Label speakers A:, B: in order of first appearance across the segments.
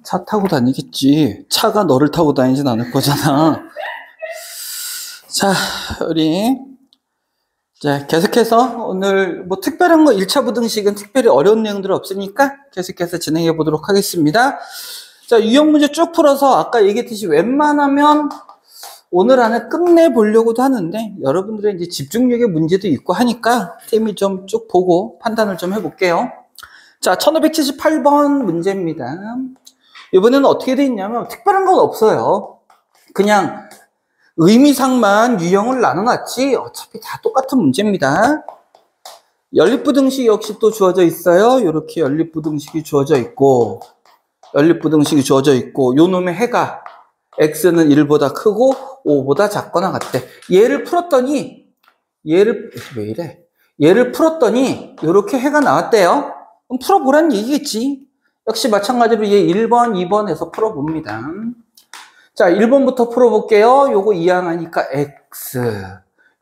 A: 차 타고 다니겠지. 차가 너를 타고 다니진 않을 거잖아. 자, 우리 자, 계속해서 오늘 뭐 특별한 거 1차 부등식은 특별히 어려운 내용들 없으니까 계속해서 진행해 보도록 하겠습니다. 자, 유형 문제 쭉 풀어서 아까 얘기했듯이 웬만하면 오늘 안에 끝내보려고도 하는데 여러분들의 이제 집중력의 문제도 있고 하니까 쌤이 좀 쭉 보고 판단을 좀 해볼게요. 자, 1578번 문제입니다. 이번에는 어떻게 돼 있냐면 특별한 건 없어요. 그냥 의미상만 유형을 나눠놨지 어차피 다 똑같은 문제입니다. 연립부등식 역시 또 주어져 있어요. 이렇게 연립부등식이 주어져 있고 연립부등식이 주어져 있고 요 놈의 해가 x는 1보다 크고 5보다 작거나 같대. 얘를 풀었더니 왜 이래? 얘를 풀었더니 이렇게 해가 나왔대요. 그럼 풀어보란 얘기겠지. 역시 마찬가지로 얘 1번, 2번에서 풀어봅니다. 자, 1번부터 풀어볼게요. 요거 이항하니까 x.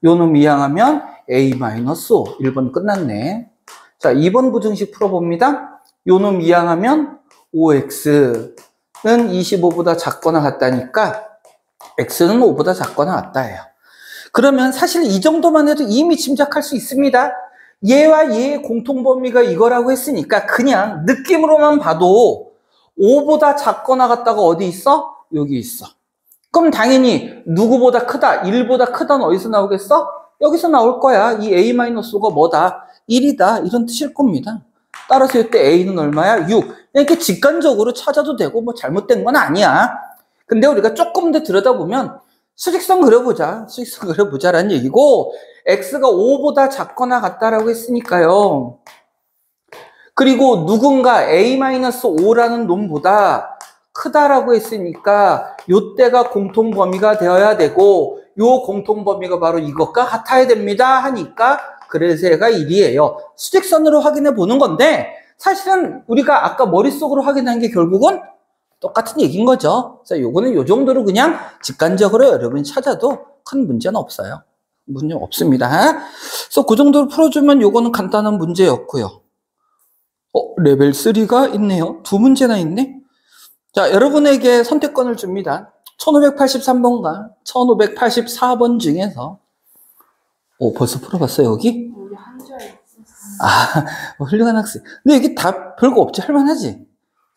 A: 요 놈 이항하면 a-5. 1번 끝났네. 자, 2번 부등식 풀어봅니다. 요 놈 이항하면 5x는 25보다 작거나 같다니까 x는 5보다 작거나 같다예요. 그러면 사실 이 정도만 해도 이미 짐작할 수 있습니다. 얘와 얘의 공통범위가 이거라고 했으니까 그냥 느낌으로만 봐도 5보다 작거나 같다가 어디 있어? 여기 있어. 그럼 당연히 누구보다 크다, 1보다 크다는 어디서 나오겠어? 여기서 나올 거야. 이 a-5가 뭐다? 1이다. 이런 뜻일 겁니다. 따라서 이때 a는 얼마야? 6. 이렇게 직관적으로 찾아도 되고 뭐 잘못된 건 아니야. 근데 우리가 조금 더 들여다보면 수직선 그려보자. 수직선 그려보자라는 얘기고 x가 5보다 작거나 같다라고 했으니까요. 그리고 누군가 a-5라는 놈보다 크다라고 했으니까 요때가 공통범위가 되어야 되고 요 공통범위가 바로 이것과 같아야 됩니다 하니까 그래서 얘가 1이에요. 수직선으로 확인해 보는 건데 사실은 우리가 아까 머릿속으로 확인한 게 결국은 똑같은 얘기인 거죠. 그래서 요거는 요 정도로 그냥 직관적으로 여러분이 찾아도 큰 문제는 없어요. 문제 없습니다. 그래서 그 정도로 풀어주면 요거는 간단한 문제였고요. 레벨 3가 있네요. 두 문제나 있네. 자, 여러분에게 선택권을 줍니다. 1583번과 1584번 중에서 벌써 풀어봤어요, 여기?
B: 우리 한자에
A: 훌륭한 학생. 근데 여기 다 별거 없지? 할만하지?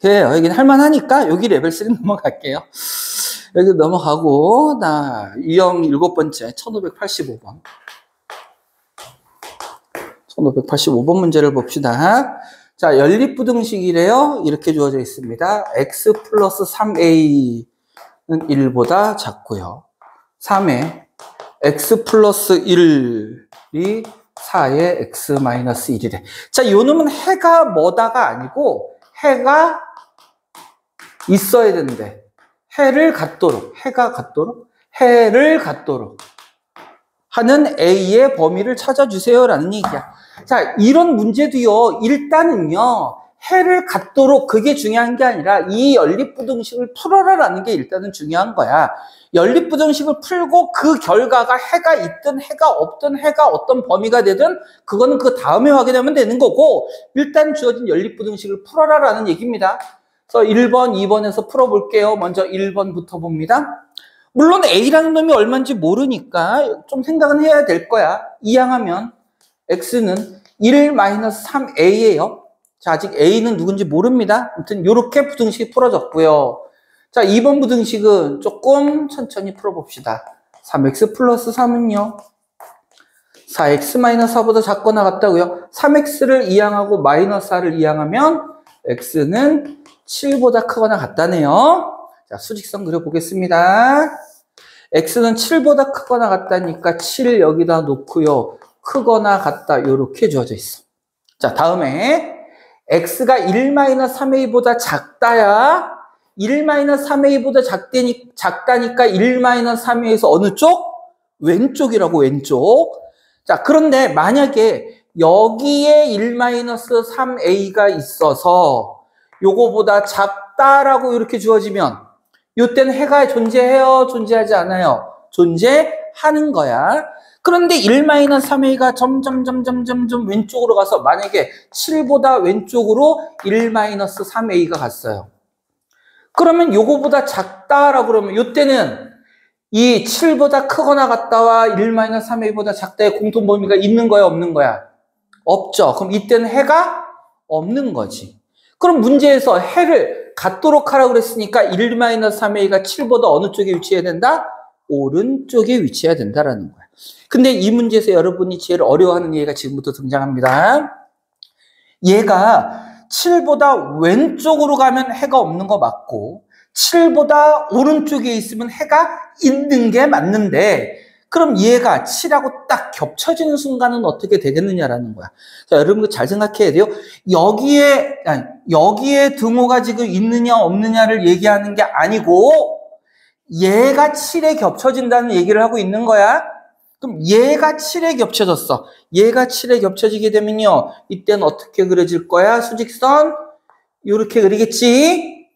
A: 그래요. 여기는 할만하니까 여기 레벨 3 넘어갈게요. 여기 넘어가고 유형 7번째 1585번 1585번 문제를 봅시다. 자, 연립부등식이래요. 이렇게 주어져 있습니다. x 플러스 3a는 1보다 작고요. 3에 x 플러스 1이 4에 x 마이너스 1이래. 자, 요 놈은 해가 뭐다가 아니고 해가 있어야 되는데 해를 갖도록 해를 갖도록 하는 a의 범위를 찾아주세요라는 얘기야. 자, 이런 문제도요, 일단은요, 해를 갖도록 그게 중요한 게 아니라 이 연립부등식을 풀어라라는 게 일단은 중요한 거야. 연립부등식을 풀고 그 결과가 해가 있든 해가 없든 해가 어떤 범위가 되든 그거는 그 다음에 확인하면 되는 거고 일단 주어진 연립부등식을 풀어라라는 얘기입니다. 그래서 1번, 2번에서 풀어볼게요. 먼저 1번부터 봅니다. 물론 A라는 놈이 얼마인지 모르니까 좀 생각은 해야 될 거야. 이항하면 X는 1-3A예요. 자, 아직 A는 누군지 모릅니다. 아무튼 이렇게 부등식이 풀어졌고요. 자, 2번 부등식은 조금 천천히 풀어봅시다. 3X 플러스 3은요. 4X-4보다 작거나 같다고요. 3X를 이항하고 마이너스 4를 이항하면 X는 7보다 크거나 같다네요. 자, 수직선 그려보겠습니다. X는 7보다 크거나 같다니까 7 여기다 놓고요. 크거나 같다 이렇게 주어져 있어. 자, 다음에 X가 1-3A보다 작다야 1-3A보다 작다니까 1-3A에서 어느 쪽? 왼쪽이라고 왼쪽. 자, 그런데 만약에 여기에 1-3A가 있어서 요거보다 작다라고 이렇게 주어지면 이때는 해가 존재해요? 존재하지 않아요? 존재하지 하는 거야. 그런데 1-3a가 점점 왼쪽으로 가서 만약에 7보다 왼쪽으로 1-3a가 갔어요. 그러면 요거보다 작다라고 그러면 요때는 이 7보다 크거나 같다와 1-3a보다 작다의 공통 범위가 있는 거야, 없는 거야? 없죠. 그럼 이때는 해가 없는 거지. 그럼 문제에서 해를 같도록 하라고 그랬으니까 1-3a가 7보다 어느 쪽에 위치해야 된다? 오른쪽에 위치해야 된다라는 거야. 근데 이 문제에서 여러분이 제일 어려워하는 얘기가 지금부터 등장합니다. 얘가 7보다 왼쪽으로 가면 해가 없는 거 맞고 7보다 오른쪽에 있으면 해가 있는 게 맞는데 그럼 얘가 7하고 딱 겹쳐지는 순간은 어떻게 되겠느냐라는 거야. 자, 여러분 잘 생각해야 돼요. 여기에 등호가 지금 있느냐 없느냐를 얘기하는 게 아니고 얘가 7에 겹쳐진다는 얘기를 하고 있는 거야. 그럼 얘가 7에 겹쳐졌어. 얘가 7에 겹쳐지게 되면요. 이때는 어떻게 그려질 거야? 수직선 이렇게 그리겠지?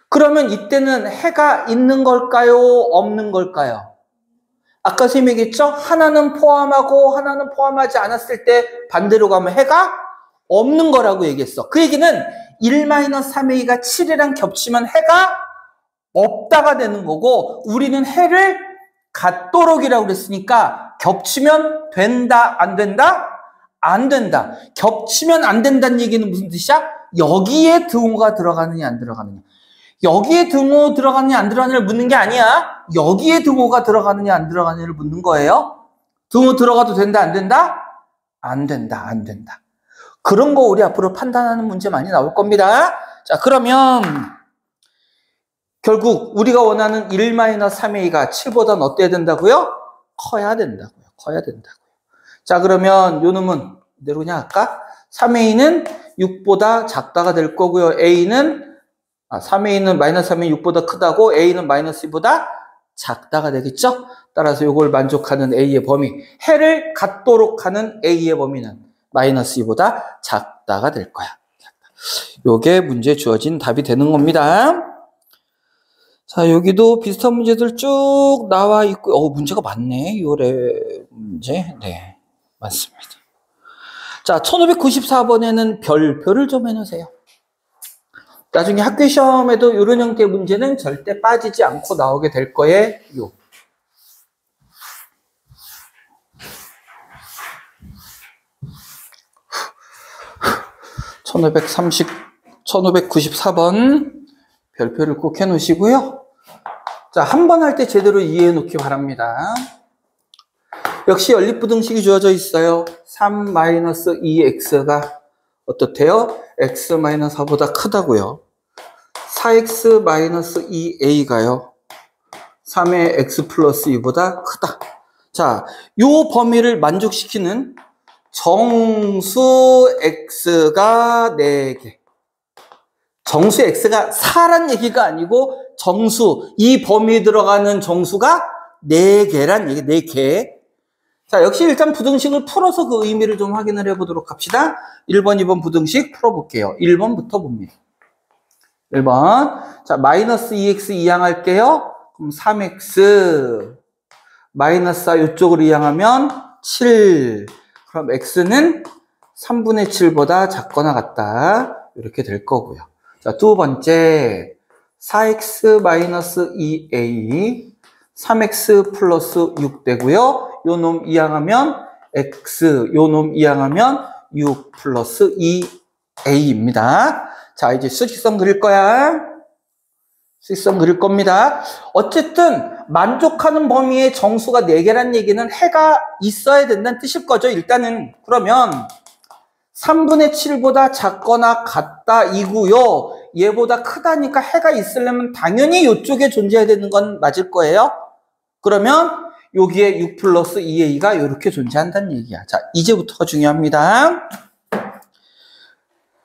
A: 그러면 이때는 해가 있는 걸까요? 없는 걸까요? 아까 선생님이 얘기했죠? 하나는 포함하고 하나는 포함하지 않았을 때 반대로 가면 해가 없는 거라고 얘기했어. 그 얘기는 1-3a가 7이랑 겹치면 해가 없다가 되는 거고 우리는 해를 같도록이라고 그랬으니까 겹치면 된다, 안 된다? 안 된다. 겹치면 안 된다는 얘기는 무슨 뜻이야? 여기에 등호가 들어가느냐 안 들어가느냐. 여기에 등호 들어가느냐 안 들어가느냐를 묻는 게 아니야. 여기에 등호가 들어가느냐 안 들어가느냐를 묻는 거예요. 등호 들어가도 된다 안 된다? 안 된다 안 된다. 그런 거 우리 앞으로 판단하는 문제 많이 나올 겁니다. 자, 그러면 결국 우리가 원하는 1-3a가 7보다는 어때야 된다고요? 커야 된다고요. 커야 된다고요. 자, 그러면 요 놈은 이대로 그냥 할까? 3a는 6보다 작다가 될 거고요. 3a는 -3이 6보다 크다고 a는 -2보다 작다가 되겠죠? 따라서 이걸 만족하는 a의 범위, 해를 갖도록 하는 a의 범위는 -2보다 작다가 될 거야. 요게 문제에 주어진 답이 되는 겁니다. 자, 여기도 비슷한 문제들 쭉 나와 있고, 문제가 많네. 요래 문제. 네, 맞습니다. 자, 1594번에는 별표를 좀 해놓으세요. 나중에 학교 시험에도 이런 형태의 문제는 절대 빠지지 않고 나오게 될 거예요. 1594번 별표를 꼭 해놓으시고요. 자, 한 번 할 때 제대로 이해해 놓기 바랍니다. 역시 연립부등식이 주어져 있어요. 3-2x가 어떻대요? x-4보다 크다고요. 4x-2a가요. 3의 x 플러스 2보다 크다. 자, 요 범위를 만족시키는 정수 x가 4개. 정수 x가 4란 얘기가 아니고 정수, 이 범위에 들어가는 정수가 4개란 얘기, 4개. 자, 역시 일단 부등식을 풀어서 그 의미를 좀 확인을 해보도록 합시다. 1번, 2번 부등식 풀어볼게요. 1번부터 봅니다. 1번. 자, -2x 이항할게요. 그럼 3x. -4 이쪽으로 이항하면 7. 그럼 x는 3분의 7보다 작거나 같다. 이렇게 될 거고요. 자, 두 번째. 4x-2a. 3x 플러스 6 되고요. 요 놈 이항하면 x, 요 놈 이항하면 6 플러스 2a입니다. 자, 이제 수직선 그릴 거야. 수직선 그릴 겁니다. 어쨌든 만족하는 범위의 정수가 4개란 얘기는 해가 있어야 된다는 뜻일 거죠. 일단은 그러면 3분의 7보다 작거나 같다 이고요. 얘보다 크다니까 해가 있으려면 당연히 이쪽에 존재해야 되는 건 맞을 거예요. 그러면 여기에 6 플러스 2a가 이렇게 존재한다는 얘기야. 자, 이제부터가 중요합니다.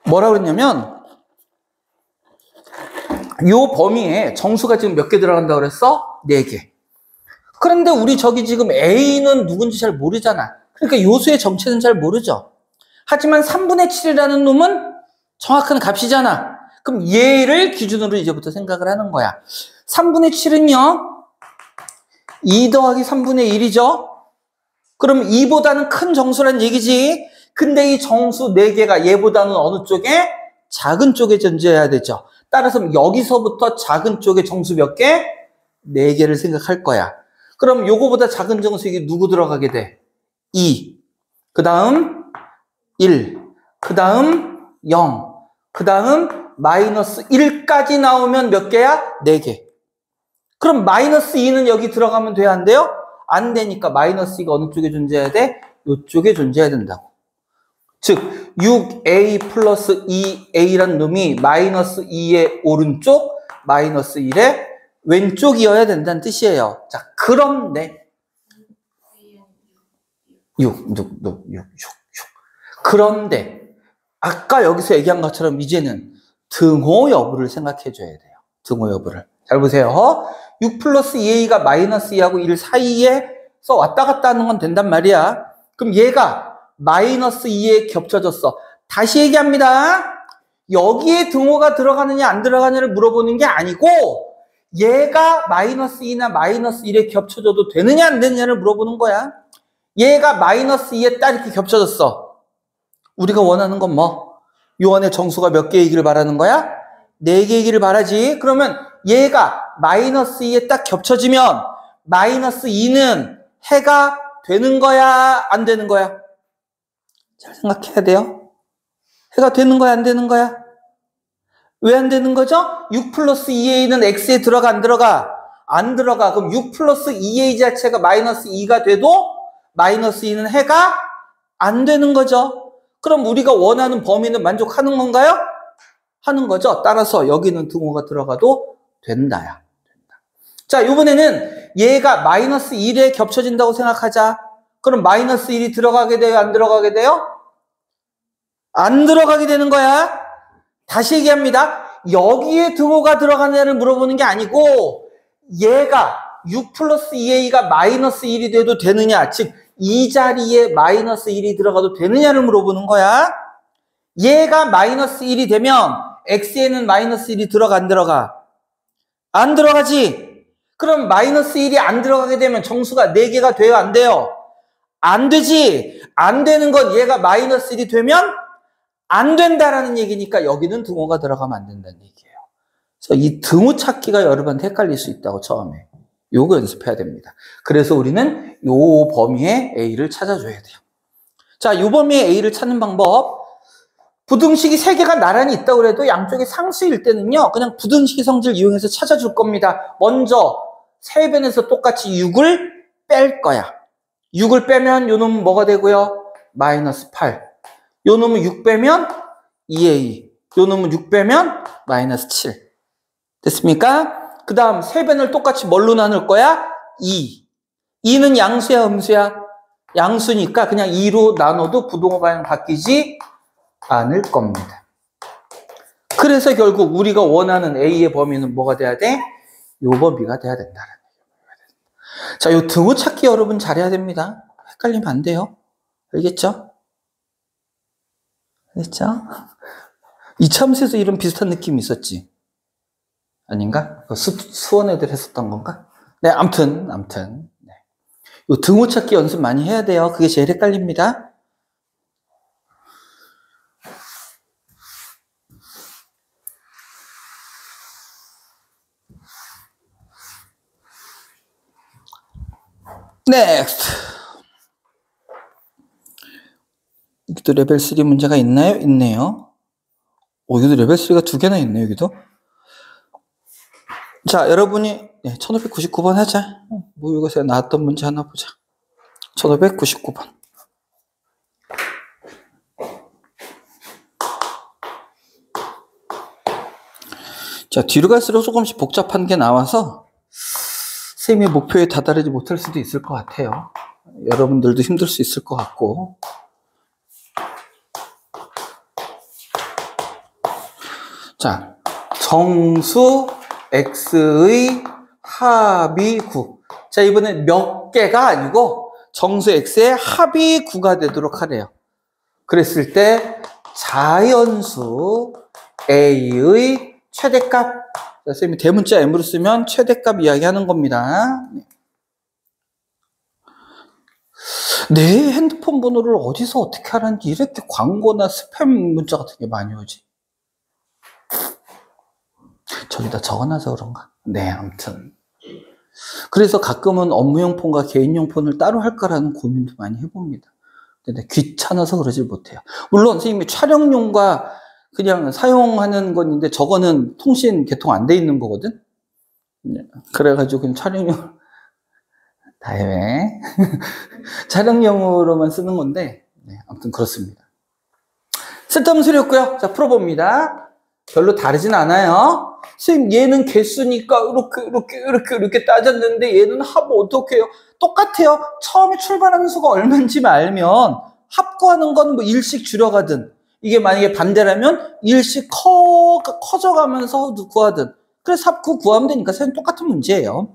A: 뭐라 그랬냐면 요 범위에 정수가 지금 몇 개 들어간다고 그랬어? 4개. 그런데 우리 저기 지금 a는 누군지 잘 모르잖아. 그러니까 요수의 정체는 잘 모르죠. 하지만 3분의 7이라는 놈은 정확한 값이잖아. 그럼 얘를 기준으로 이제부터 생각을 하는 거야. 3분의 7은요. 2 더하기 3분의 1이죠? 그럼 2보다는 큰 정수란 얘기지. 근데 이 정수 4개가 얘보다는 어느 쪽에? 작은 쪽에 존재해야 되죠. 따라서 여기서부터 작은 쪽에 정수 몇 개? 4개를 생각할 거야. 그럼 요거보다 작은 정수에게 누구 들어가게 돼? 2. 그 다음 1. 그 다음 0. 그 다음 마이너스 1까지 나오면 몇 개야? 4개. 그럼 마이너스 2는 여기 들어가면 돼야 안 돼요? 안 되니까 마이너스 2가 어느 쪽에 존재해야 돼? 이쪽에 존재해야 된다고. 즉 6a 플러스 2a란 놈이 마이너스 2의 오른쪽, 마이너스 1의 왼쪽이어야 된다는 뜻이에요. 자, 그런데 6. 그런데 아까 여기서 얘기한 것처럼 이제는 등호 여부를 생각해 줘야 돼요. 등호 여부를. 잘 보세요. 6 플러스 2a가 마이너스 2하고 1 사이에서 왔다 갔다 하는 건 된단 말이야. 그럼 얘가 마이너스 2에 겹쳐졌어. 다시 얘기합니다. 여기에 등호가 들어가느냐 안 들어가느냐를 물어보는 게 아니고 얘가 마이너스 2나 마이너스 1에 겹쳐져도 되느냐 안 되느냐를 물어보는 거야. 얘가 마이너스 2에 딱 이렇게 겹쳐졌어. 우리가 원하는 건 뭐? 요 안에 정수가 몇 개이기를 바라는 거야? 4개이기를 바라지. 그러면 얘가 마이너스 2에 딱 겹쳐지면 마이너스 2는 해가 되는 거야 안 되는 거야? 잘 생각해야 돼요. 해가 되는 거야 안 되는 거야? 왜 안 되는 거죠? 6 플러스 2a는 x에 들어가 안 들어가? 안 들어가. 그럼 6 플러스 2a 자체가 마이너스 2가 돼도 마이너스 2는 해가 안 되는 거죠. 그럼 우리가 원하는 범위는 만족하는 건가요? 하는 거죠. 따라서 여기는 등호가 들어가도 된다야. 자, 이번에는 얘가 마이너스 1에 겹쳐진다고 생각하자. 그럼 마이너스 1이 들어가게 돼요? 안 들어가게 돼요? 안 들어가게 되는 거야. 다시 얘기합니다. 여기에 등호가 들어가느냐를 물어보는 게 아니고 얘가 6 플러스 2a가 마이너스 1이 돼도 되느냐, 즉 이 자리에 마이너스 1이 들어가도 되느냐를 물어보는 거야. 얘가 마이너스 1이 되면 x에는 마이너스 1이 들어가 안 들어가? 안 들어가지. 그럼 마이너스 1이 안 들어가게 되면 정수가 4개가 돼요 안 돼요? 안 되지. 안 되는 건 얘가 마이너스 1이 되면 안 된다라는 얘기니까 여기는 등호가 들어가면 안 된다는 얘기예요. 그래서 이 등호 찾기가 여러분한테 헷갈릴 수 있다고 처음에. 요거 연습해야 됩니다. 그래서 우리는 요 범위의 A를 찾아줘야 돼요. 자, 요 범위의 A를 찾는 방법. 부등식이 3개가 나란히 있다고 해도 양쪽이 상수일 때는요, 그냥 부등식의 성질을 이용해서 찾아줄 겁니다. 먼저 세변에서 똑같이 6을 뺄 거야. 6을 빼면 요 놈은 뭐가 되고요? 마이너스 8. 요 놈은 6 빼면 2a. 요 놈은 6 빼면 마이너스 7. 됐습니까? 그 다음 세변을 똑같이 뭘로 나눌 거야? 2. 2는 양수야 음수야? 양수니까 그냥 2로 나눠도 부등호 방향 바뀌지 않을 겁니다. 그래서 결국 우리가 원하는 A의 범위는 뭐가 돼야 돼? 요 범위가 돼야 된다는 얘기예요. 자, 요 등호 찾기 여러분 잘해야 됩니다. 헷갈리면 안 돼요. 알겠죠? 알겠죠? 이참수에서 이런 비슷한 느낌이 있었지. 아닌가? 수원 애들 했었던 건가? 네, 암튼. 네. 요 등호 찾기 연습 많이 해야 돼요. 그게 제일 헷갈립니다. Next. 여기도 레벨 3 문제가 있나요? 있네요. 여기도 레벨 3가 2개나 있네요, 여기도. 자, 여러분이 1599번 하자. 모의고사에 나왔던 문제 하나 보자. 1599번. 자, 뒤로 갈수록 조금씩 복잡한 게 나와서 쌤의 목표에 다다르지 못할 수도 있을 것 같아요. 여러분들도 힘들 수 있을 것 같고. 자, 정수 x의 합이 9. 자, 이번엔 몇 개가 아니고 정수 x의 합이 9가 되도록 하래요. 그랬을 때 자연수 a의 최대값. 자, 선생님이 대문자 m으로 쓰면 최대값 이야기하는 겁니다. 내 핸드폰 번호를 어디서 어떻게 하는지 이렇게 광고나 스팸 문자 같은 게 많이 오지? 저기다 적어놔서 그런가? 네, 아무튼. 그래서 가끔은 업무용 폰과 개인용 폰을 따로 할까라는 고민도 많이 해봅니다. 근데 귀찮아서 그러질 못해요. 물론 선생님이 촬영용과 그냥 사용하는 건데 저거는 통신 개통 안 돼 있는 거거든? 그래가지고 그냥 촬영용, 다행해. 촬영용으로만 쓰는 건데, 네, 아무튼 그렇습니다. 쓸데없는 소리였고요. 자, 풀어봅니다. 별로 다르진 않아요. 선생님, 얘는 개수니까 이렇게 따졌는데 얘는 합 어떻게 해요? 똑같아요. 처음에 출발하는 수가 얼마인지 알면 합 구하는 건 뭐 1씩 줄여가든 이게 만약에 반대라면 1씩 커져가면서 구하든 그래서 합 구하면 되니까 선생님 똑같은 문제예요.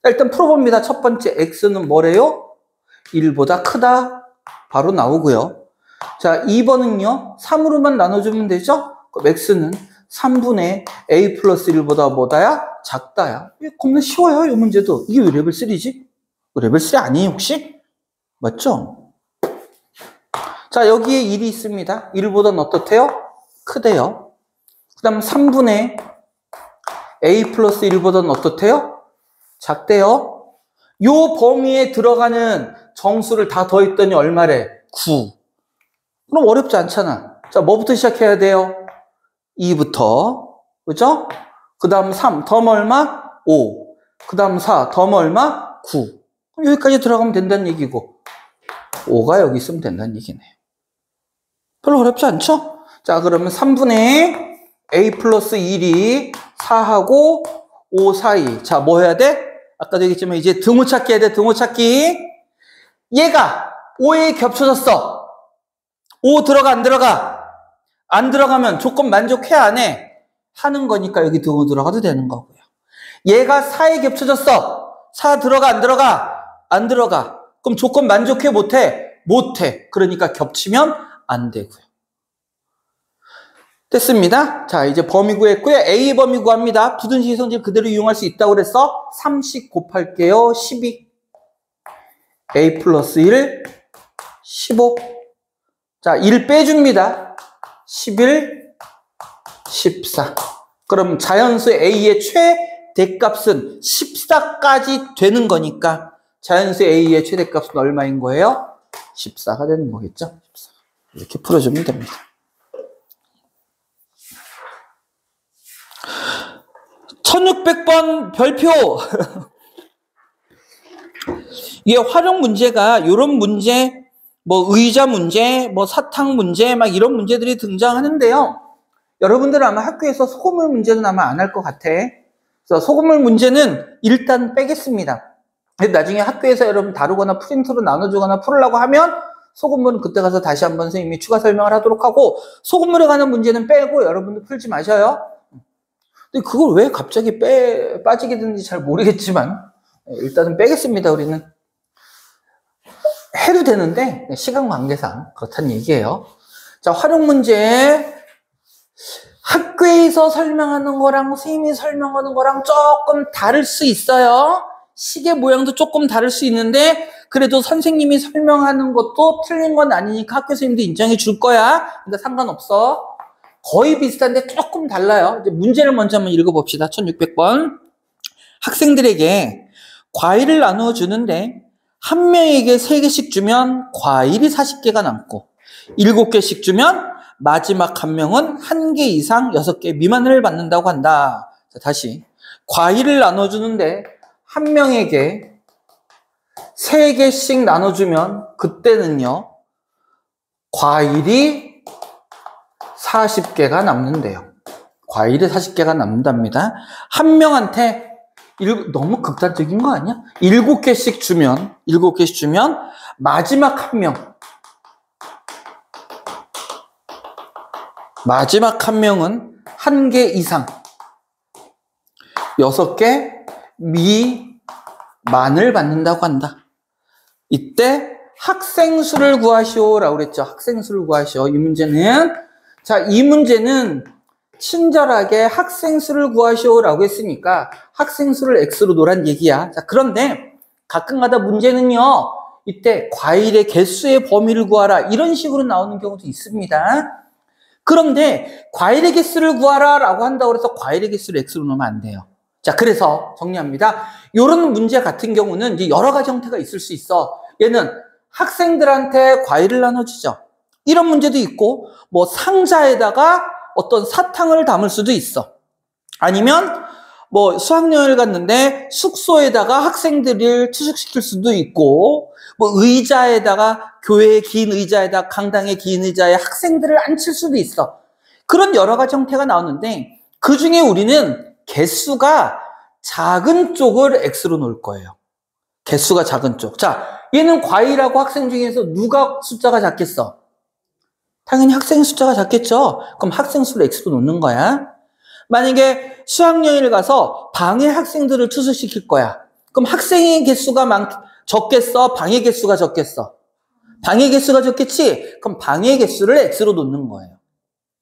A: 자, 일단 풀어봅니다. 첫 번째 x는 뭐래요? 1보다 크다. 바로 나오고요. 자, 2번은요. 3으로만 나눠주면 되죠? 그럼 x는 3분의 a 플러스 1보다 뭐다야? 작다야. 이게 겁나 쉬워요, 이 문제도. 이게 왜 레벨 3지? 레벨 3 아니에요, 혹시? 맞죠? 자, 여기에 1이 있습니다. 1보다는 어떻대요? 크대요. 그 다음 3분의 a 플러스 1보다는 어떻대요? 작대요. 요 범위에 들어가는 정수를 다 더했더니 얼마래? 9. 그럼 어렵지 않잖아. 자, 뭐부터 시작해야 돼요? 2부터. 그죠? 그 다음 3. 더하면 얼마? 5. 그 다음 4. 더하면 얼마? 9. 그럼 여기까지 들어가면 된다는 얘기고 5가 여기 있으면 된다는 얘기네요. 별로 어렵지 않죠? 자, 그러면 3분의 a 플러스 1이 4하고 5 사이. 자, 뭐 해야 돼? 아까도 얘기했지만 이제 등호 찾기 해야 돼. 등호 찾기. 얘가 5에 겹쳐졌어. 5 들어가 안 들어가? 안 들어가면 조건 만족해 안 해? 하는 거니까 여기 등호 들어가도 되는 거고요. 얘가 4에 겹쳐졌어. 4 들어가 안 들어가? 안 들어가. 그럼 조건 만족해 못해? 못해. 그러니까 겹치면 안 되고요. 됐습니다. 자, 이제 범위 구했고요. A 범위 구합니다. 부등식 성질 그대로 이용할 수 있다고 그랬어. 30 곱할게요. 12. A 플러스 1, 15. 자, 1 빼줍니다. 11, 14. 그럼 자연수 A의 최대값은 14까지 되는 거니까 자연수 A의 최대값은 얼마인 거예요? 14가 되는 거겠죠? 14. 이렇게 풀어주면 됩니다. (1600번) 별표. 이게 활용 문제가 이런 문제, 뭐 의자 문제, 뭐 사탕 문제, 막 이런 문제들이 등장하는데요. 여러분들은 아마 학교에서 소금물 문제는 아마 안 할 것 같아. 그래서 소금물 문제는 일단 빼겠습니다. 나중에 학교에서 여러분 다루거나 프린트로 나눠주거나 풀으려고 하면 소금물은 그때 가서 다시 한번 선생님이 추가 설명을 하도록 하고 소금물에 관한 문제는 빼고 여러분들 풀지 마셔요. 근데 그걸 왜 갑자기 빠지게 되는지 잘 모르겠지만 일단은 빼겠습니다. 우리는 해도 되는데 시간 관계상 그렇다는 얘기예요. 자, 활용 문제. 학교에서 설명하는 거랑 선생님이 설명하는 거랑 조금 다를 수 있어요. 시계 모양도 조금 다를 수 있는데 그래도 선생님이 설명하는 것도 틀린 건 아니니까 학교 선생님도 인정해 줄 거야. 그러니까 상관없어. 거의 비슷한데 조금 달라요. 이제 문제를 먼저 한번 읽어봅시다. 1600번. 학생들에게 과일을 나누어 주는데 한 명에게 3개씩 주면 과일이 40개가 남고 7개씩 주면 마지막 한 명은 1개 이상 6개 미만을 받는다고 한다. 자, 다시. 과일을 나눠 주는데 한 명에게 3개씩 나눠주면 그때는요. 과일이 40개가 남는데요. 과일이 40개가 남는답니다. 한 명한테 너무 극단적인 거 아니야? 7개씩 주면 마지막 한 명은 1개 이상 6개 미만을 받는다고 한다. 이때 학생 수를 구하시오라고 그랬죠. 학생 수를 구하시오. 이 문제는 친절하게 학생 수를 구하시오라고 했으니까 학생 수를 x로 놓으란 얘기야. 자, 그런데 가끔가다 문제는요. 이때 과일의 개수의 범위를 구하라 이런 식으로 나오는 경우도 있습니다. 그런데 과일의 개수를 구하라 라고 한다고 해서 과일의 개수를 x로 놓으면 안 돼요. 자, 그래서 정리합니다. 이런 문제 같은 경우는 이제 여러 가지 형태가 있을 수 있어. 얘는 학생들한테 과일을 나눠주죠. 이런 문제도 있고, 뭐 상자에다가 어떤 사탕을 담을 수도 있어. 아니면 뭐 수학여행을 갔는데 숙소에다가 학생들을 투숙시킬 수도 있고, 뭐 의자에다가 교회의 긴 의자에다 강당의 긴 의자에 학생들을 앉힐 수도 있어. 그런 여러 가지 형태가 나오는데 그 중에 우리는 개수가 작은 쪽을 x로 놓을 거예요. 개수가 작은 쪽. 자, 얘는 과일하고 학생 중에서 누가 숫자가 작겠어? 당연히 학생 숫자가 작겠죠. 그럼 학생 수를 x로 놓는 거야. 만약에 수학여행을 가서 방에 학생들을 투숙시킬 거야. 그럼 학생의 개수가 적겠어? 방의 개수가 적겠어? 방의 개수가 적겠지? 그럼 방의 개수를 x로 놓는 거예요.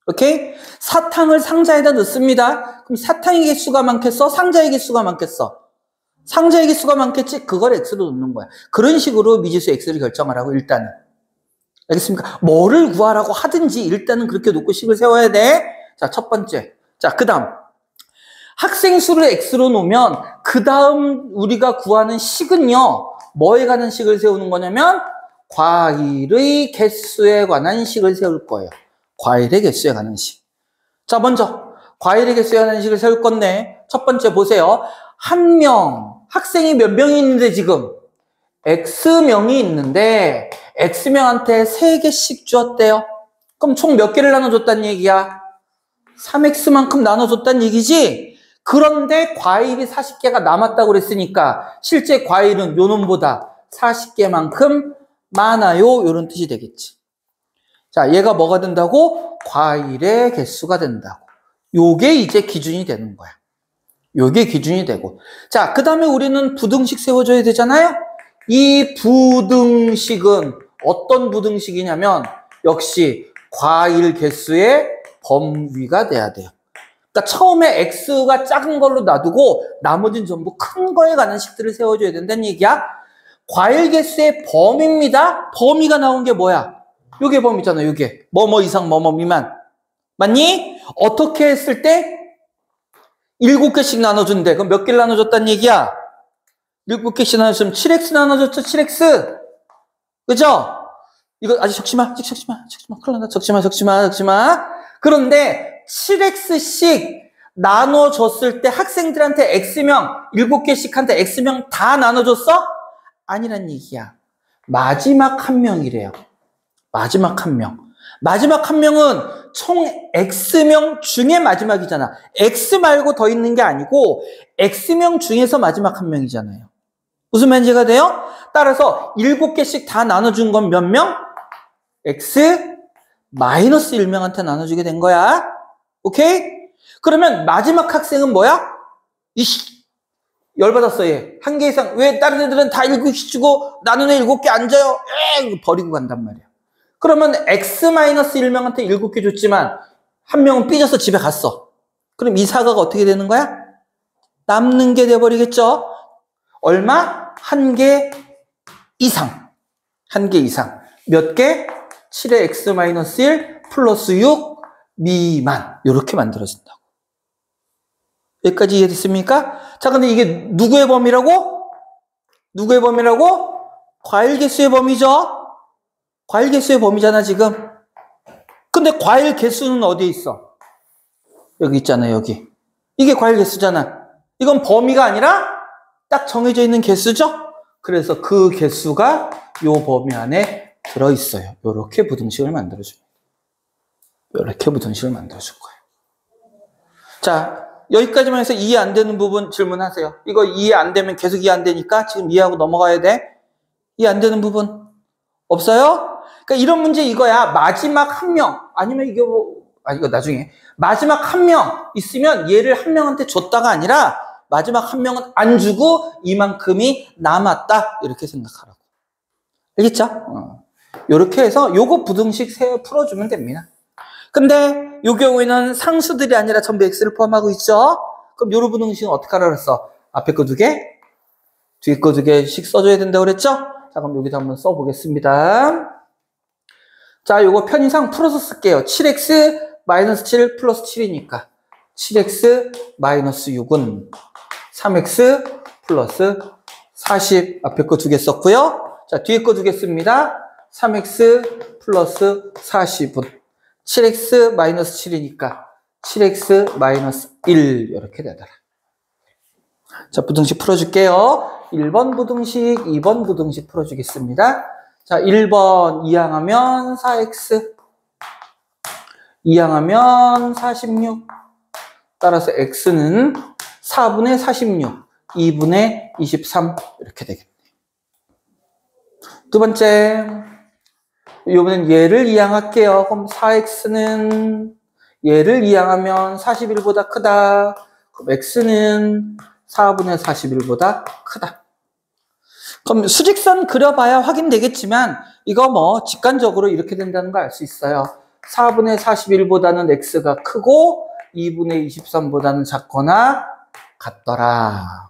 A: 오케이? 사탕을 상자에다 넣습니다. 그럼 사탕의 개수가 많겠어? 상자의 개수가 많겠어? 상자의 개수가 많겠지? 그걸 x로 놓는 거야. 그런 식으로 미지수 x를 결정하라고 일단은. 알겠습니까? 뭐를 구하라고 하든지 일단은 그렇게 놓고 식을 세워야 돼. 자, 첫 번째. 자, 그 다음. 학생 수를 x로 놓으면 그 다음 우리가 구하는 식은요. 뭐에 관한 식을 세우는 거냐면 과일의 개수에 관한 식을 세울 거예요. 과일의 개수에 관한 식. 자, 먼저 과일의 개수에 관한 식을 세울 건데 첫 번째 보세요. 한 명, 학생이 몇 명이 있는데 지금 X명이 있는데 X명한테 3개씩 주었대요. 그럼 총 몇 개를 나눠줬다는 얘기야? 3X만큼 나눠줬다는 얘기지? 그런데 과일이 40개가 남았다고 그랬으니까 실제 과일은 요 놈보다 40개만큼 많아요. 이런 뜻이 되겠지. 자, 얘가 뭐가 된다고? 과일의 개수가 된다고. 요게 이제 기준이 되는 거야. 요게 기준이 되고. 자, 그 다음에 우리는 부등식 세워줘야 되잖아요? 이 부등식은 어떤 부등식이냐면 역시 과일 개수의 범위가 돼야 돼요. 그러니까 처음에 x가 작은 걸로 놔두고 나머지는 전부 큰 거에 관한 식들을 세워줘야 된다는 얘기야. 과일 개수의 범위입니다. 범위가 나온 게 뭐야? 요게 범위잖아, 요게. 뭐뭐 이상, 뭐뭐 미만. 맞니? 어떻게 했을 때? 7개씩 나눠준대. 그럼 몇 개를 나눠줬다는 얘기야? 7개씩 나눠주면 7x 나눠줬죠, 7x. 그죠? 이거 아직 적지 마. 큰일 난다. 적지 마. 그런데 7x씩 나눠줬을 때 학생들한테 x명, 7개씩 한테 x명 다 나눠줬어? 아니란 얘기야. 마지막 한 명이래요. 마지막 한 명. 마지막 한 명은 총 x명 중에 마지막이잖아. x 말고 더 있는 게 아니고 x명 중에서 마지막 한 명이잖아요. 무슨 말인지가 돼요? 따라서 7개씩 다 나눠준 건 몇 명? x 마이너스 1명한테 나눠주게 된 거야. 오케이? 그러면 마지막 학생은 뭐야? 이씨, 열받았어, 얘. 한 개 이상. 왜 다른 애들은 다 7개씩 주고 나는 애 7개 안 줘요? 버리고 간단 말이야. 그러면 x-1명한테 7개 줬지만 한 명은 삐져서 집에 갔어. 그럼 이 사과가 어떻게 되는 거야? 남는 게 돼버리겠죠? 얼마? 한 개 이상. 한 개 이상. 몇 개? 7의 x-1 플러스 6 미만. 이렇게 만들어진다고. 여기까지 이해됐습니까? 자, 근데 이게 누구의 범위라고? 누구의 범위라고? 과일 개수의 범위죠? 과일 개수의 범위잖아, 지금. 근데 과일 개수는 어디에 있어? 여기 있잖아, 여기. 이게 과일 개수잖아. 이건 범위가 아니라 딱 정해져 있는 개수죠? 그래서 그 개수가 요 범위 안에 들어있어요. 요렇게 부등식을 만들어줍니다. 요렇게 부등식을 만들어줄 거예요. 자, 여기까지만 해서 이해 안 되는 부분 질문하세요. 이거 이해 안 되면 계속 이해 안 되니까 지금 이해하고 넘어가야 돼. 이해 안 되는 부분 없어요? 그러니까 이런 문제 이거야. 마지막 한 명, 아니면 이게 이거 나중에. 마지막 한 명 있으면 얘를 한 명한테 줬다가 아니라 마지막 한 명은 안 주고 이만큼이 남았다. 이렇게 생각하라고. 알겠죠? 이렇게 해서 요거 부등식 풀어주면 됩니다. 근데 요 경우에는 상수들이 아니라 전부 x를 포함하고 있죠? 그럼 요런 부등식은 어떻게 하라 그랬어? 앞에 거 2개, 뒤에 거 2개씩 써줘야 된다고 그랬죠? 자, 자, 그럼 여기다 한번 써보겠습니다. 자, 요거 편의상 풀어서 쓸게요. 7x 마이너스 7 플러스 7이니까 7x 마이너스 6은 3x 플러스 40. 앞에 거 두 개 썼고요. 자, 뒤에 거 두 개 씁니다. 3x 플러스 40은 7x 마이너스 7이니까 7x 마이너스 1 이렇게 되더라. 자, 부등식 풀어줄게요. 1번 부등식, 2번 부등식 풀어주겠습니다. 자, 1번 이항하면 4x, 이항하면 46. 따라서 x는 4분의 46, 2분의 23 이렇게 되겠네요. 두 번째, 이번엔 얘를 이항할게요. 그럼 4x는 얘를 이항하면 41보다 크다. 그럼 x는 4분의 41보다 크다. 그럼 수직선 그려봐야 확인되겠지만 이거 뭐 직관적으로 이렇게 된다는 거 알 수 있어요. 4분의 41보다는 x가 크고 2분의 23보다는 작거나 같더라.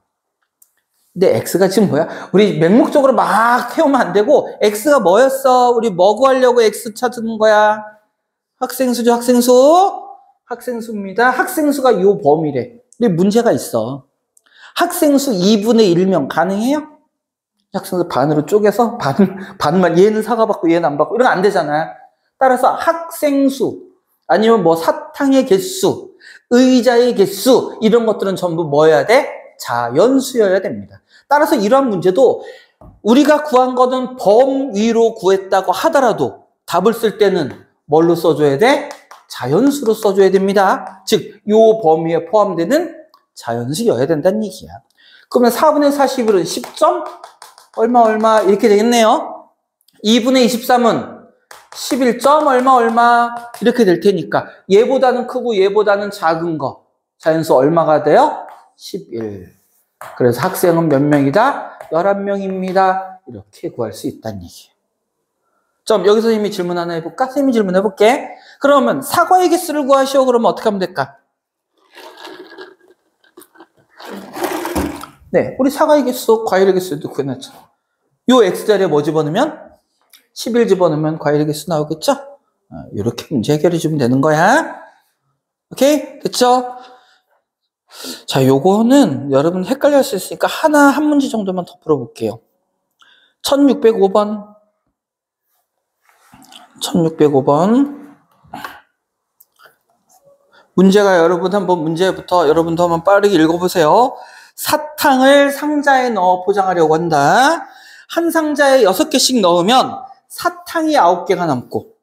A: 근데 x가 지금 뭐야? 우리 맹목적으로 막 해오면 안 되고 x가 뭐였어? 우리 뭐 구하려고 x 찾는 거야? 학생수죠, 학생수? 학생수입니다. 학생수가 요 범위래. 근데 문제가 있어. 학생수 2분의 1면 가능해요? 학생수 반으로 쪼개서 반만 얘는 사과받고 얘는 안 받고 이러면 안 되잖아. 따라서 학생수 아니면 뭐 사탕의 개수, 의자의 개수 이런 것들은 전부 뭐여야 돼? 자연수여야 됩니다. 따라서 이러한 문제도 우리가 구한 거는 범위로 구했다고 하더라도 답을 쓸 때는 뭘로 써줘야 돼? 자연수로 써줘야 됩니다. 즉, 요 범위에 포함되는 자연수여야 된다는 얘기야. 그러면 4분의 41은 10점? 얼마 이렇게 되겠네요. 2분의 23은 11점 얼마 이렇게 될 테니까 얘보다는 크고 얘보다는 작은 거 자연수 얼마가 돼요? 11. 그래서 학생은 몇 명이다? 11명입니다. 이렇게 구할 수 있다는 얘기예요. 좀 여기서 선생님이 질문 하나 해볼까? 선생님이 질문해볼게. 그러면 사과의 개수를 구하시오. 그러면 어떻게 하면 될까? 네, 우리 사과의 개수, 과일의 개수도 구해놨잖아. 요 x자리에 뭐 집어넣으면? 11 집어넣으면 과일의 개수 나오겠죠? 이렇게 문제 해결해 주면 되는 거야. 오케이? 됐죠? 자, 요거는 여러분 헷갈릴 수 있으니까 한 문제 정도만 더 풀어볼게요. 1605번. 1605번. 문제가 여러분 문제부터 여러분도 한번 빠르게 읽어보세요. 사탕을 상자에 넣어 포장하려고 한다. 한 상자에 6개씩 넣으면 사탕이 9개가 남고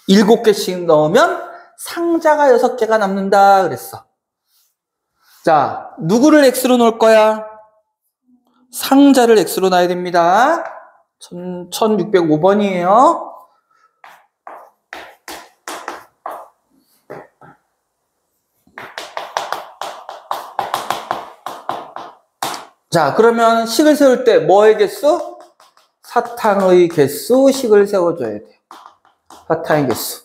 A: 7개씩 넣으면 상자가 6개가 남는다 그랬어. 자, 누구를 x로 놓을 거야? 상자를 x로 놔야 됩니다. 1605번이에요. 자, 그러면 식을 세울 때 뭐의 개수? 사탕의 개수, 식을 세워줘야 돼요. 사탕의 개수.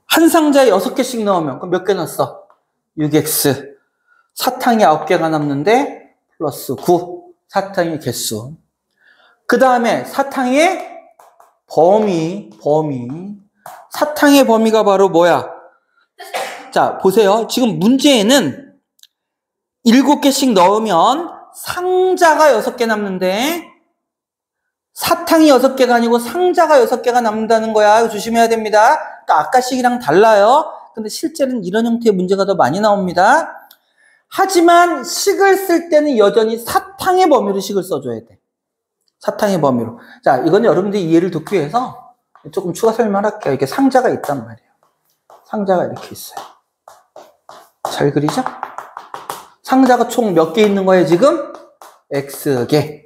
A: 한 상자에 6개씩 넣으면 그럼 몇 개 넣었어? 6x. 사탕이 9개가 남는데 플러스 9. 사탕의 개수. 그 다음에 사탕의 범위. 사탕의 범위가 바로 뭐야? 자, 보세요. 지금 문제에는 7개씩 넣으면 상자가 6개 남는데 사탕이 6개가 아니고 상자가 6개가 남는다는 거야. 이거 조심해야 됩니다. 그러니까 아까 식이랑 달라요. 근데 실제는 이런 형태의 문제가 더 많이 나옵니다. 하지만 식을 쓸 때는 여전히 사탕의 범위로 식을 써줘야 돼. 사탕의 범위로. 자, 이건 여러분들이 이해를 돕기 위해서 조금 추가 설명할게요. 이렇게 상자가 있단 말이에요. 상자가 이렇게 있어요. 잘 그리죠? 상자가 총 몇 개 있는 거예요, 지금? X개.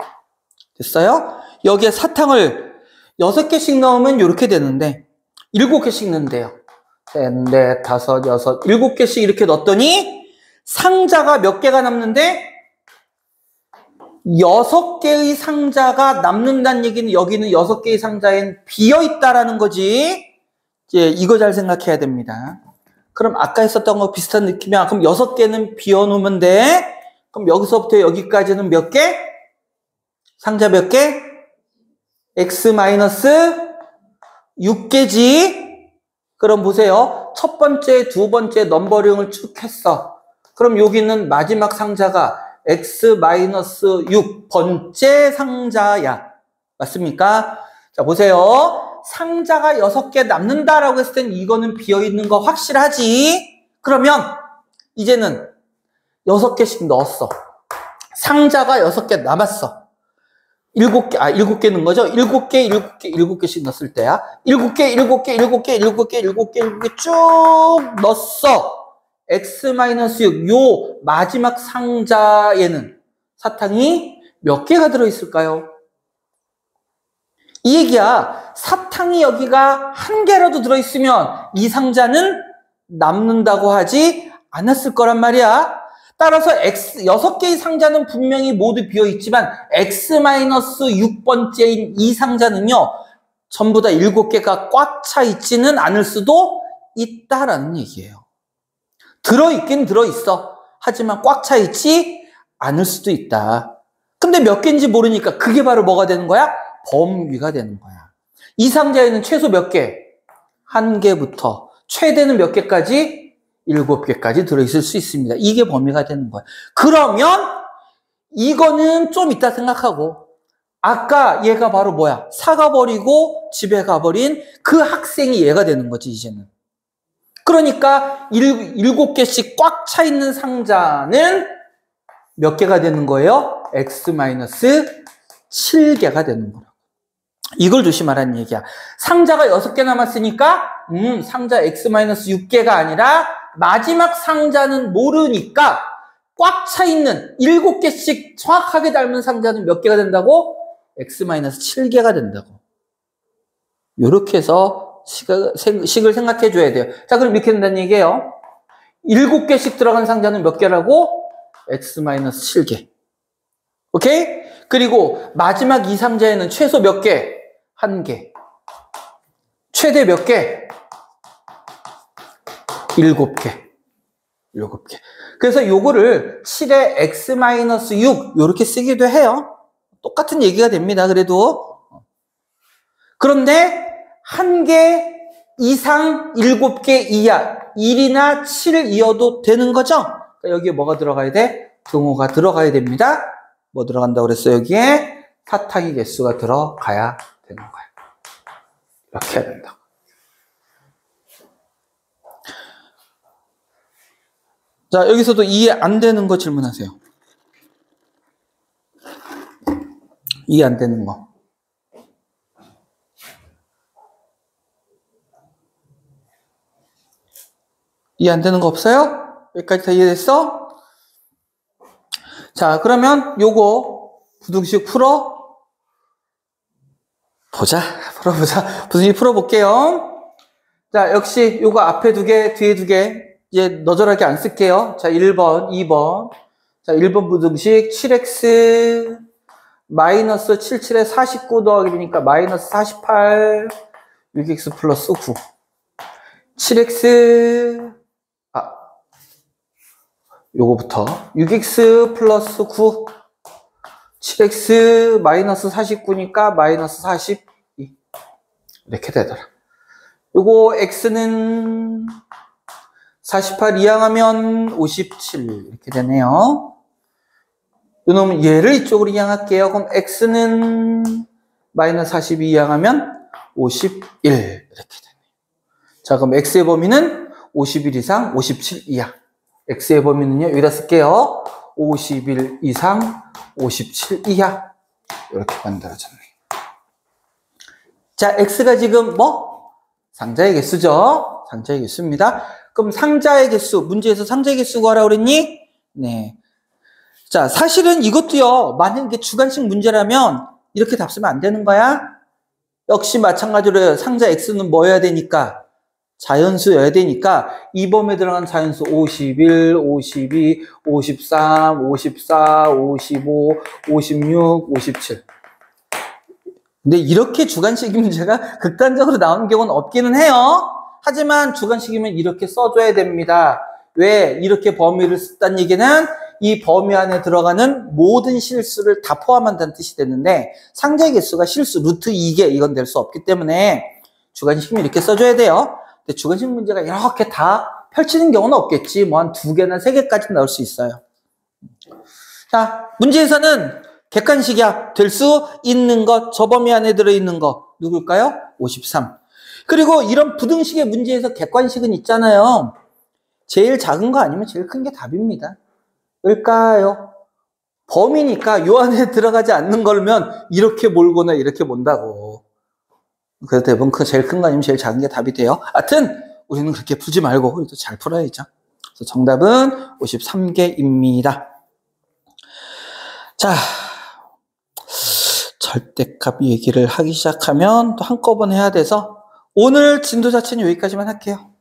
A: 됐어요? 여기에 사탕을 6개씩 넣으면 이렇게 되는데, 7개씩 넣는데요. 셋, 넷, 다섯, 여섯, 7개씩 이렇게 넣었더니, 상자가 몇 개가 남는데, 6개의 상자가 남는다는 얘기는 여기는 6개의 상자엔 비어있다라는 거지. 이제 이거 잘 생각해야 됩니다. 그럼 아까 했었던 거 비슷한 느낌이야. 그럼 6개는 비워놓으면 돼. 그럼 여기서부터 여기까지는 몇 개? 상자 몇 개? x 마이너스 6개지. 그럼 보세요. 첫 번째, 두 번째 넘버링을 쭉 했어. 그럼 여기 있는 마지막 상자가 x 마이너스 6번째 상자야. 맞습니까? 자, 보세요. 상자가 6개 남는다라고 했을 땐 이거는 비어있는 거 확실하지? 그러면 이제는 6개씩 넣었어. 상자가 6개 남았어. 7개 넣은 거죠? 7개씩 넣었을 때야. 7개 쭉 넣었어. x-6, 요 마지막 상자에는 사탕이 몇 개가 들어있을까요? 이 얘기야. 사탕이 여기가 1개라도 들어있으면 이 상자는 남는다고 하지 않았을 거란 말이야. 따라서 6개의 상자는 분명히 모두 비어있지만 x-6번째인 이 상자는요. 전부 다 7개가 꽉 차 있지는 않을 수도 있다라는 얘기예요. 들어있긴 들어있어. 하지만 꽉 차 있지 않을 수도 있다. 근데 몇 개인지 모르니까 그게 바로 뭐가 되는 거야? 범위가 되는 거야. 이 상자에는 최소 몇 개? 1개부터 최대는 몇 개까지? 7개까지 들어있을 수 있습니다. 이게 범위가 되는 거야. 그러면 이거는 좀 이따 생각하고 아까 얘가 바로 뭐야? 사가버리고 집에 가버린 그 학생이 얘가 되는 거지 이제는. 그러니까 7개씩 꽉 차 있는 상자는 몇 개가 되는 거예요? x-7개가 되는 거라고. 이걸 조심하라는 얘기야. 상자가 6개 남았으니까 상자 x-6개가 아니라 마지막 상자는 모르니까 꽉 차 있는 7개씩 정확하게 닮은 상자는 몇 개가 된다고? x-7개가 된다고. 이렇게 해서 식을 생각해 줘야 돼요. 자, 그럼 이렇게 된다는 얘기예요. 7개씩 들어간 상자는 몇 개라고? x-7개. 오케이? 그리고 마지막 이 상자에는 최소 몇 개? 1개. 최대 몇 개? 7개. 7개. 그래서 요거를 7의 x-6 요렇게 쓰기도 해요. 똑같은 얘기가 됩니다. 그래도. 그런데 1개 이상 7개 이하 1이나 7을 이어도 되는 거죠? 그러니까 여기에 뭐가 들어가야 돼? 등호가 들어가야 됩니다. 뭐 들어간다고 그랬어요? 여기에 사탕의 개수가 들어가야 되는 거예요. 이렇게 해야 된다. 자, 여기서도 이해 안 되는 거 질문하세요. 이해 안 되는 거. 이해 안 되는 거 없어요? 여기까지 다 이해됐어? 자, 그러면 요거 부등식 풀어보자. 부등식 풀어볼게요. 자, 역시 요거 앞에 2개, 뒤에 2개. 이제 너절하게 안 쓸게요. 자, 1번, 2번. 자, 1번 부등식 7x 마이너스 77에 49 더하기 되니까 마이너스 48 6x 플러스 9. 7x 요거부터 6x 플러스 9 7x 마이너스 49니까 마이너스 42 이렇게 되더라. 요거 x는 48 이항하면 57 이렇게 되네요. 요놈은 얘를 이쪽으로 이항할게요. 그럼 x는 마이너스 42 이항하면 51 이렇게 되네요. 자, 그럼 x의 범위는 51 이상 57 이하. x의 범위는요, 여기다 쓸게요. 51 이상 57 이하. 이렇게 만들어졌네. 자, x가 지금 뭐? 상자의 개수죠. 상자의 개수입니다. 그럼 상자의 개수, 문제에서 상자의 개수 구하라고 그랬니? 네. 자, 사실은 이것도요, 만약에 주관식 문제라면 이렇게 답 쓰면 안 되는 거야. 역시 마찬가지로 상자 x는 뭐여야 되니까? 자연수여야 되니까 이 범위에 들어간 자연수 51, 52, 53, 54, 55, 56, 57. 근데 이렇게 주관식 문제가 극단적으로 나오는 경우는 없기는 해요. 하지만 주관식이면 이렇게 써줘야 됩니다. 왜? 이렇게 범위를 썼다는 얘기는 이 범위 안에 들어가는 모든 실수를 다 포함한다는 뜻이 되는데 상대 개수가 실수 루트 2개 이건 될 수 없기 때문에 주관식은 이렇게 써줘야 돼요. 근데 주관식 문제가 이렇게 다 펼치는 경우는 없겠지. 뭐 한 2개나 3개까지 나올 수 있어요. 자, 문제에서는 객관식이야. 될 수 있는 것, 저 범위 안에 들어있는 거 누굴까요? 53. 그리고 이런 부등식의 문제에서 객관식은 있잖아요. 제일 작은 거 아니면 제일 큰 게 답입니다. 왜일까요? 범위니까 요 안에 들어가지 않는 거면 이렇게 몰거나 이렇게 몬다고. 그래서 대부분 그 제일 큰 거 아니면 제일 작은 게 답이 돼요. 하여튼 우리는 그렇게 풀지 말고 우리도 잘 풀어야죠. 그래서 정답은 53개입니다. 자, 절대값 얘기를 하기 시작하면 또 한꺼번에 해야 돼서 오늘 진도 자체는 여기까지만 할게요.